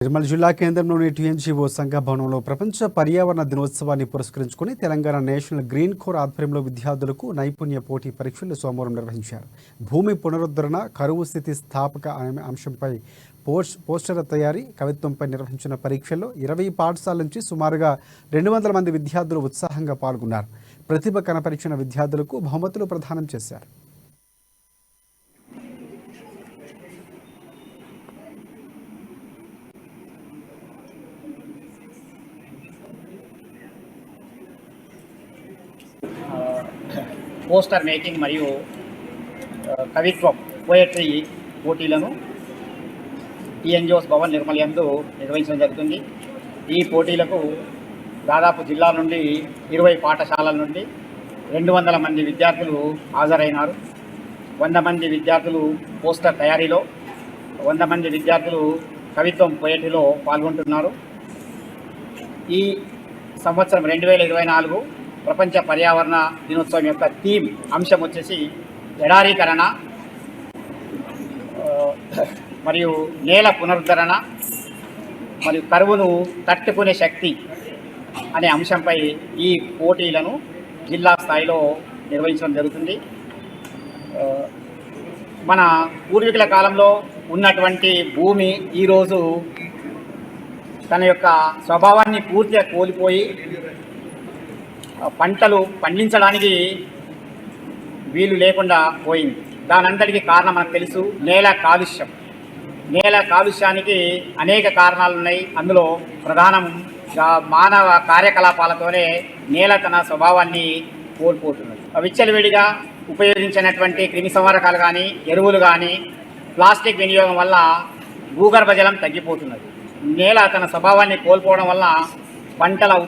నిర్మల్ జిల్లా కేంద్రంలోని టీఎన్జీఓ సంఘ భవనంలో ప్రపంచ పర్యావరణ దినోత్సవాన్ని పురస్కరించుకుని తెలంగాణ నేషనల్ గ్రీన్ కోర్ ఆధ్వర్యంలో విద్యార్థులకు నైపుణ్య పోటీ పరీక్షలు సోమవారం నిర్వహించారు. భూమి పునరుద్ధరణ, కరువు స్థితి స్థాపక అంశంపై పోస్టర్ల తయారీ, కవిత్వంపై నిర్వహించిన పరీక్షల్లో 20 పాఠశాలల నుంచి సుమారుగా 200 మంది విద్యార్థులు ఉత్సాహంగా పాల్గొన్నారు. ప్రతిభ కనపరిచిన విద్యార్థులకు బహుమతులు ప్రదానం చేశారు. పోస్టర్ మేకింగ్ మరియు కవిత్వం పోయట్రీ పోటీలను టీఎన్జీఓస్ భవన్ నిర్మల్ యందు నిర్వహించడం జరుగుతుంది. ఈ పోటీలకు దాదాపు జిల్లా నుండి 20 పాఠశాలల నుండి 200 మంది విద్యార్థులు హాజరైనారు. 100 మంది విద్యార్థులు పోస్టర్ తయారీలో, 100 మంది విద్యార్థులు కవిత్వం పోయట్రీలో పాల్గొంటున్నారు. ఈ సంవత్సరం 2024 ప్రపంచ పర్యావరణ దినోత్సవం యొక్క థీమ్ అంశం వచ్చేసి ఎడారీకరణ మరియు నేల పునరుద్ధరణ మరియు కరువును తట్టుకునే శక్తి అనే అంశంపై ఈ పోటీలను జిల్లా స్థాయిలో నిర్వహించడం జరుగుతుంది. మన పూర్వీకుల కాలంలో ఉన్నటువంటి భూమి ఈరోజు తన యొక్క స్వభావాన్ని పూర్తిగా కోల్పోయి పంటలు పండించడానికి వీలు లేకుండా పోయింది. దానంతటికీ కారణం మనకు తెలుసు, నేల కాలుష్యం. నేల కాలుష్యానికి అనేక కారణాలు ఉన్నాయి. అందులో ప్రధానం మానవ కార్యకలాపాలతోనే నేల తన స్వభావాన్ని కోల్పోతున్నది. విచ్చలవిడిగా ఉపయోగించినటువంటి క్రిమి సంహారకాలు కానీ, ఎరువులు కానీ, ప్లాస్టిక్ వినియోగం వల్ల భూగర్భ జలం తగ్గిపోతున్నది. నేల తన స్వభావాన్ని కోల్పోవడం వల్ల పంటల